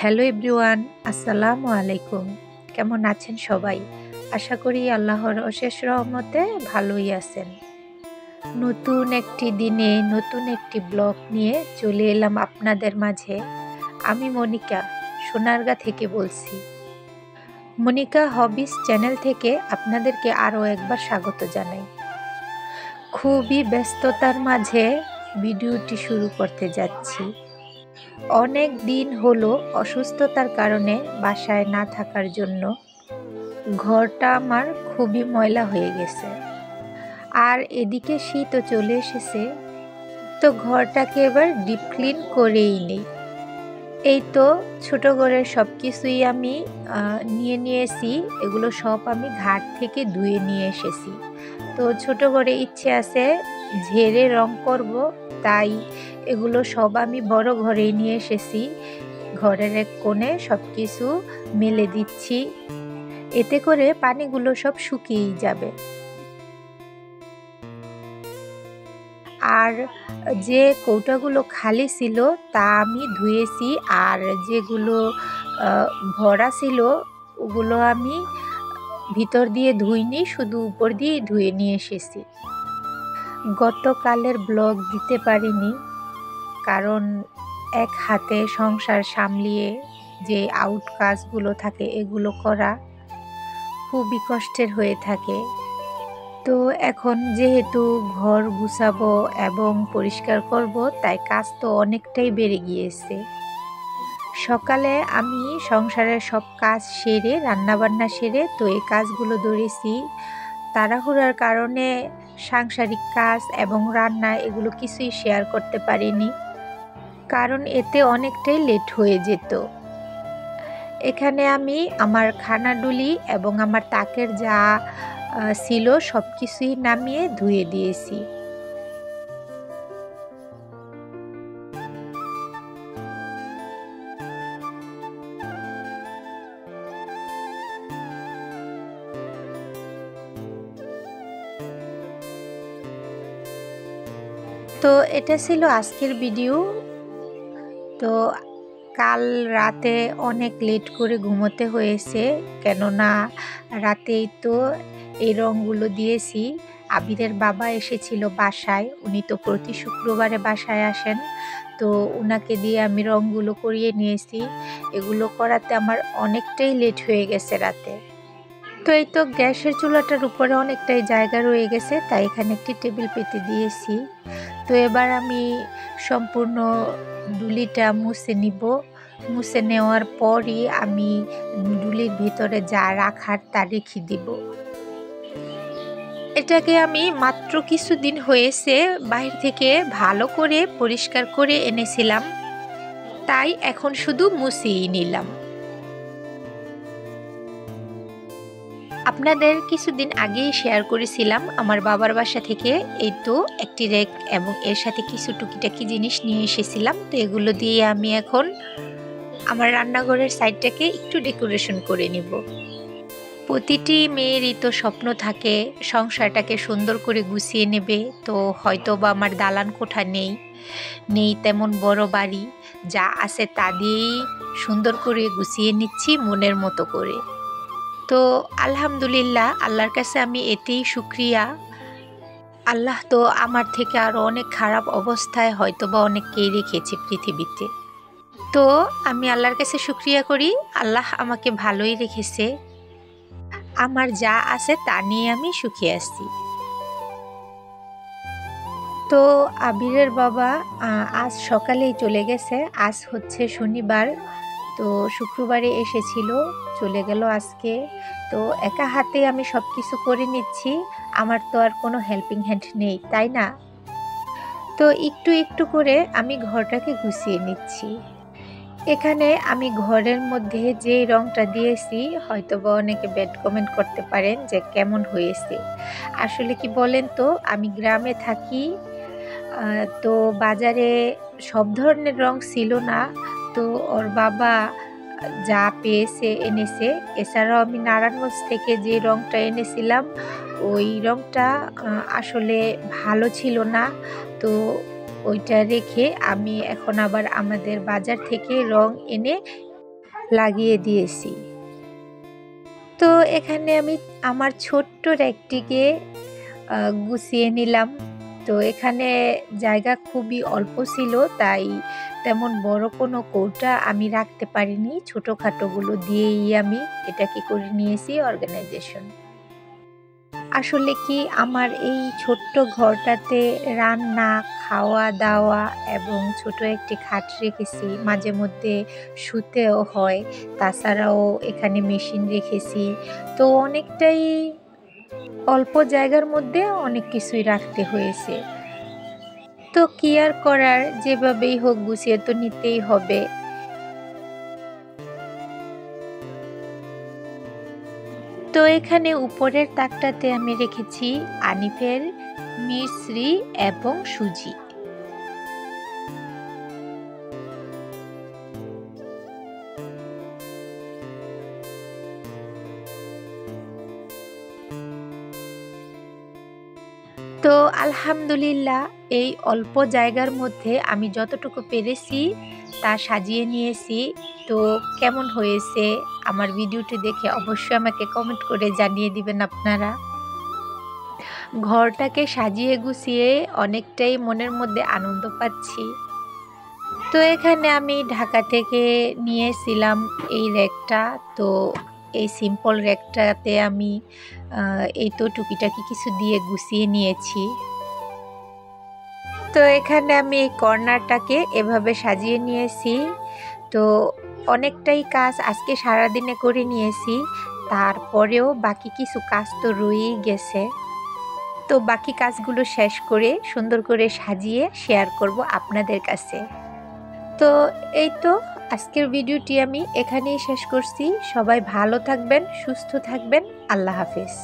Hello everyone, আসসালামু আলাইকুম। কেমন আছেন সবাই? আশা করি আল্লাহর অশেষ রহমতে ভালোই আছেন। নতুন একটি দিনে নতুন একটি ব্লগ নিয়ে চলে এলাম আপনাদের মাঝে। আমি মনিকা, সোনারগাঁ থেকে বলছি। মনিকা হবিস চ্যানেল থেকে আপনাদেরকে আরও একবার স্বাগত জানাই। খুবই ব্যস্ততার মাঝে ভিডিওটি শুরু করতে যাচ্ছি। অনেক দিন হলো অসুস্থতার কারণে বাসায় না থাকার জন্য ঘরটা আমার খুবই ময়লা হয়ে গেছে। আর এদিকে শীতও চলে এসেছে, তো ঘরটাকে এবার ডিপ ক্লিন করেই নেই। এই তো ছোট ঘরের সব কিছুই আমি নিয়েছি, এগুলো সব আমি ঘাট থেকে ধুয়ে নিয়ে এসেছি। তো ছোট ঘরে ইচ্ছে আছে ঝেড়ে রং করব, তাই এগুলো সব আমি বড় ঘরেই নিয়ে এসেছি। ঘরের এক কোণে সব কিছু মেলে দিচ্ছি, এতে করে পানিগুলো সব শুকিয়েই যাবে। আর যে কৌটাগুলো খালি ছিল তা আমি ধুয়েছি, আর যেগুলো ভরা ছিল ওগুলো আমি ভিতর দিয়ে ধুইনি, শুধু উপর দিয়ে ধুয়ে নিয়ে এসেছি। গতকালের ব্লগ দিতে পারিনি, কারণ এক হাতে সংসার সামলিয়ে যে আউট কাজগুলো থাকে এগুলো করা খুবই কষ্টের হয়ে থাকে। তো এখন যেহেতু ঘর গুছাবো এবং পরিষ্কার করব, তাই কাজ তো অনেকটাই বেড়ে গিয়েছে। সকালে আমি সংসারের সব কাজ সেরে রান্নাবান্না সেরে তো এই কাজগুলো ধরেছি। তাড়াহুড়ার কারণে সাংসারিক কাজ এবং রান্না এগুলো কিছুই শেয়ার করতে পারিনি, কারণ এতে অনেকটাই লেট হয়ে যেত। এখানে আমি আমার খানাডুলি এবং আমার তাকের যা ছিল সব কিছুই নামিয়ে ধুয়ে দিয়েছি। তো এটা ছিল আজকের ভিডিও। তো কাল রাতে অনেক লেট করে ঘুমোতে হয়েছে, কেননা রাতেই তো এই রঙগুলো দিয়েছি। আবিরের বাবা এসেছিল বাসায়, উনি তো প্রতি শুক্রবারে বাসায় আসেন, তো ওনাকে দিয়ে আমি রঙগুলো করিয়ে নিয়েছি। এগুলো করাতে আমার অনেকটাই লেট হয়ে গেছে রাতে। তো এই তো গ্যাসের চুলাটার উপরে অনেকটাই জায়গা রয়ে গেছে, তাই এখানে একটি টেবিল পেতে দিয়েছি। তো এবার আমি সম্পূর্ণ ডুলিটা মুছে নিব। মুছে নেওয়ার পরই আমি ডুলির ভিতরে যা রাখার তা রেখে দিব। এটাকে আমি মাত্র কিছুদিন হয়েছে বাইরে থেকে ভালো করে পরিষ্কার করে এনেছিলাম, তাই এখন শুধু মুছেই নিলাম। আপনাদের কিছুদিন আগেই শেয়ার করেছিলাম আমার বাবার বাসা থেকে এই তো একটি রেক এবং এর সাথে কিছু টুকিটাকি জিনিস নিয়ে এসেছিলাম। তো এগুলো দিয়ে আমি এখন আমার রান্নাঘরের সাইডটাকে একটু ডেকোরেশন করে নিব। প্রতিটি মেয়েরই তো স্বপ্ন থাকে সংসারটাকে সুন্দর করে গুছিয়ে নেবে। তো হয়তো বা আমার দালান কোঠা নেই তেমন বড় বাড়ি, যা আছে তা দিয়েই সুন্দর করে গুছিয়ে নিচ্ছি মনের মতো করে। তো আলহামদুলিল্লাহ, আল্লাহর কাছে আমি এতেই শুকরিয়া। আল্লাহ তো আমার থেকে আরও অনেক খারাপ অবস্থায় হয়তো বা অনেককেই রেখেছে পৃথিবীতে। তো আমি আল্লাহর কাছে শুকরিয়া করি, আল্লাহ আমাকে ভালোই রেখেছে। আমার যা আছে তা নিয়ে আমি সুখী আছি। তো আবিরের বাবা আজ সকালেই চলে গেছে। আজ হচ্ছে শনিবার, তো শুক্রবারে এসেছিল, চলে গেল আজকে। তো একা হাতে আমি সব কিছু করে নিচ্ছি, আমার তো আর কোনো হেল্পিং হ্যান্ড নেই, তাই না? তো একটু একটু করে আমি ঘরটাকে গুছিয়ে নিচ্ছি। এখানে আমি ঘরের মধ্যে যে রংটা দিয়েছি হয়তো বা অনেকে ব্যাড কমেন্ট করতে পারেন যে কেমন হয়েছে। আসলে কি বলেন তো, আমি গ্রামে থাকি, তো বাজারে সব ধরনের রং ছিল না। তো ওর বাবা যা পেয়েছে এনেছে। এছাড়াও আমি নারায়ণগঞ্জ থেকে যে রংটা এনেছিলাম ওই রংটা আসলে ভালো ছিল না, তো ওইটা রেখে আমি এখন আবার আমাদের বাজার থেকে রং এনে লাগিয়ে দিয়েছি। তো এখানে আমি আমার ছোট্ট র্যাকটিকে গুছিয়ে নিলাম। তো এখানে জায়গা খুবই অল্প ছিল, তাই তেমন বড় কোনো কৌটা আমি রাখতে পারিনি। ছোটোখাটোগুলো দিয়েই আমি এটাকে করে নিয়েছি অর্গানাইজেশন। আসলে কি আমার এই ছোট্ট ঘরটাতে রান্না, খাওয়া-দাওয়া এবং ছোট একটি খাট রেখেছি। মাঝে মধ্যে শুতেও হয়। তাছাড়াও এখানে মেশিন রেখেছি। তো অনেকটাই অল্প জায়গার মধ্যে অনেক কিছুই রাখতে হয়েছে। তো কি আর করার, যেভাবেই হোক গুছিয়ে তো নিতেই হবে। তো এখানে উপরের তাকটাতে আমি রেখেছি আনিফের মিশ্রি এবং সুজি। তো আলহামদুলিল্লাহ এই অল্প জায়গার মধ্যে আমি যতটুকু পেরেছি তা সাজিয়ে নিয়েছি। তো কেমন হয়েছে আমার ভিডিওটি দেখে অবশ্যই আমাকে কমেন্ট করে জানিয়ে দিবেন আপনারা। ঘরটাকে সাজিয়ে গুছিয়ে অনেকটাই মনের মধ্যে আনন্দ পাচ্ছি। তো এখানে আমি ঢাকা থেকে নিয়েছিলাম এই র্যাকটা। তো এই সিম্পল র্যাকটাতে আমি এই তো টুকিটাকি কিছু দিয়ে গুছিয়ে নিয়েছি। তো এখানে আমি এই কর্নারটাকে এভাবে সাজিয়ে নিয়েছি। তো অনেকটাই কাজ আজকে সারাদিনে করে নিয়েছি, তারপরেও বাকি কিছু কাজ তো রয়েই গেছে। তো বাকি কাজগুলো শেষ করে সুন্দর করে সাজিয়ে শেয়ার করব আপনাদের কাছে। তো এই তো আজকের ভিডিওটি আমি এখানেই শেষ করছি। সবাই ভালো থাকবেন, সুস্থ থাকবেন। আল্লাহ হাফেজ।